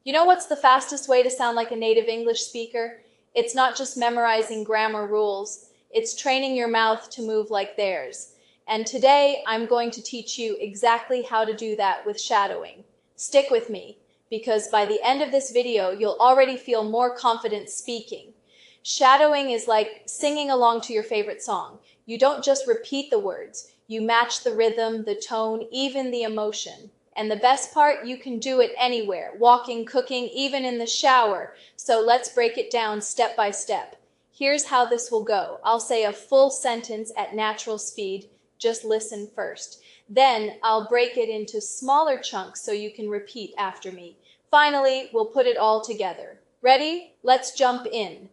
You know what's the fastest way to sound like a native English speaker? It's not just memorizing grammar rules, it's training your mouth to move like theirs. And today, I'm going to teach you exactly how to do that with shadowing. Stick with me, because by the end of this video, you'll already feel more confident speaking. Shadowing is like singing along to your favorite song. You don't just repeat the words, you match the rhythm, the tone, even the emotion. And the best part, you can do it anywhere, walking, cooking, even in the shower. So let's break it down step by step. Here's how this will go. I'll say a full sentence at natural speed. Just listen first. Then I'll break it into smaller chunks so you can repeat after me. Finally, we'll put it all together. Ready? Let's jump in.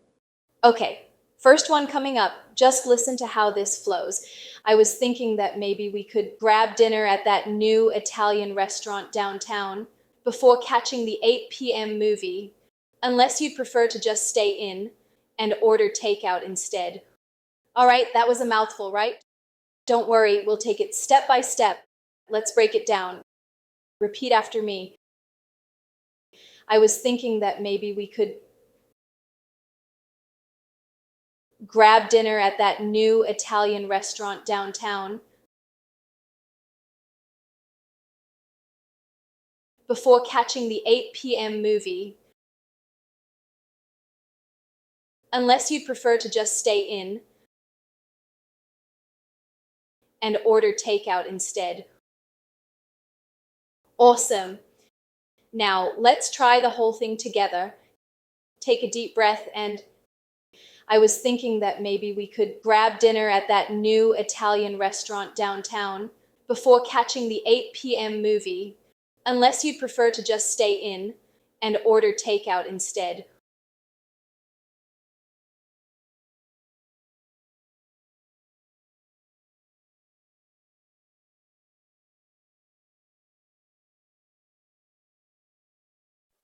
Okay, first one coming up, just listen to how this flows. I was thinking that maybe we could grab dinner at that new Italian restaurant downtown before catching the 8 p.m. movie, unless you'd prefer to just stay in and order takeout instead. All right, that was a mouthful, right? Don't worry, we'll take it step by step. Let's break it down. Repeat after me. I was thinking that maybe we could grab dinner at that new Italian restaurant downtown before catching the 8 p.m. movie, unless you'd prefer to just stay in and order takeout instead. Awesome. Now, let's try the whole thing together. Take a deep breath and I was thinking that maybe we could grab dinner at that new Italian restaurant downtown before catching the 8 p.m. movie, unless you'd prefer to just stay in and order takeout instead.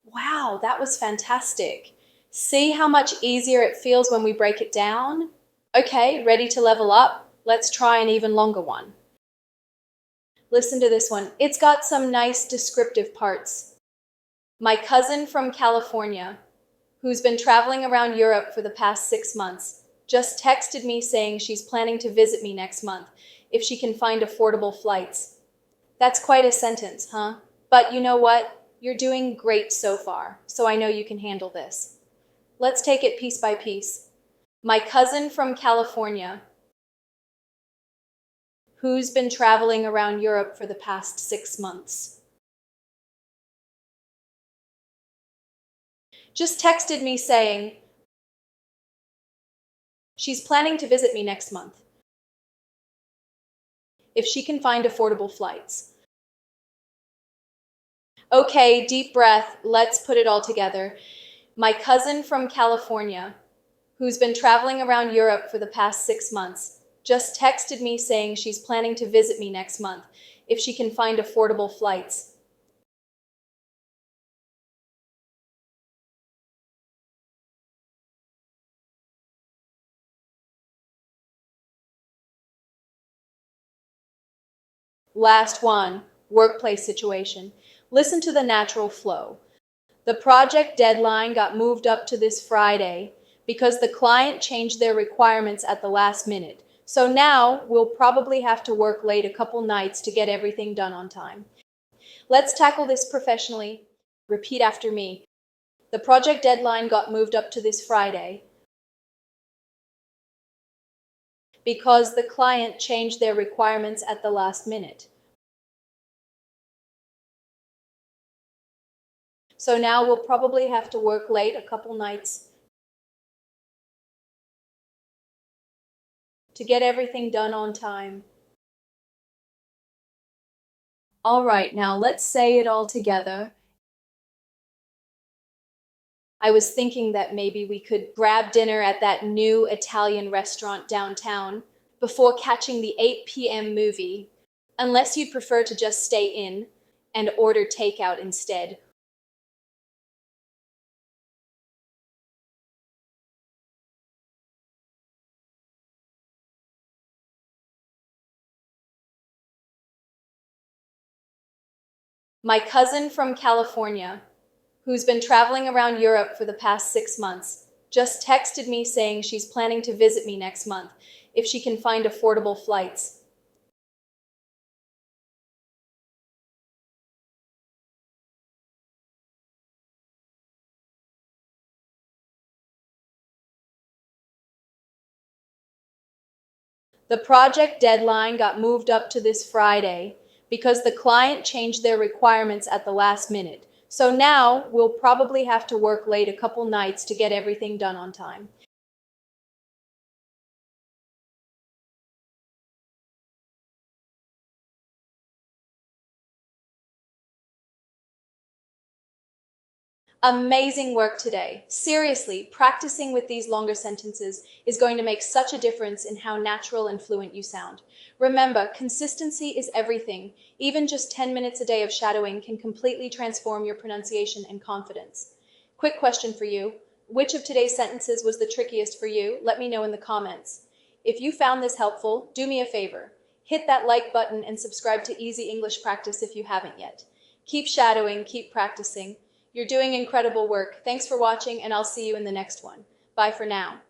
Wow, that was fantastic. See how much easier it feels when we break it down? Okay, ready to level up? Let's try an even longer one. Listen to this one. It's got some nice descriptive parts. My cousin from California, who's been traveling around Europe for the past 6 months, just texted me saying she's planning to visit me next month if she can find affordable flights. That's quite a sentence, huh? But you know what? You're doing great so far, so I know you can handle this. Let's take it piece by piece. My cousin from California, who's been traveling around Europe for the past 6 months, just texted me saying she's planning to visit me next month if she can find affordable flights. Okay, deep breath, let's put it all together. My cousin from California, who's been traveling around Europe for the past 6 months, just texted me saying she's planning to visit me next month if she can find affordable flights. Last one, workplace situation. Listen to the natural flow. The project deadline got moved up to this Friday because the client changed their requirements at the last minute. So now we'll probably have to work late a couple nights to get everything done on time. Let's tackle this professionally. Repeat after me. The project deadline got moved up to this Friday because the client changed their requirements at the last minute. So now we'll probably have to work late a couple nights to get everything done on time. All right, now let's say it all together. I was thinking that maybe we could grab dinner at that new Italian restaurant downtown before catching the 8 p.m. movie, unless you'd prefer to just stay in and order takeout instead. My cousin from California, who's been traveling around Europe for the past 6 months, just texted me saying she's planning to visit me next month if she can find affordable flights. The project deadline got moved up to this Friday because the client changed their requirements at the last minute. So now we'll probably have to work late a couple nights to get everything done on time. Amazing work today. Seriously, practicing with these longer sentences is going to make such a difference in how natural and fluent you sound. Remember, consistency is everything. Even just 10 minutes a day of shadowing can completely transform your pronunciation and confidence. Quick question for you. Which of today's sentences was the trickiest for you? Let me know in the comments. If you found this helpful, do me a favor. Hit that like button and subscribe to Easy English Practice if you haven't yet. Keep shadowing, keep practicing. You're doing incredible work. Thanks for watching, and I'll see you in the next one. Bye for now.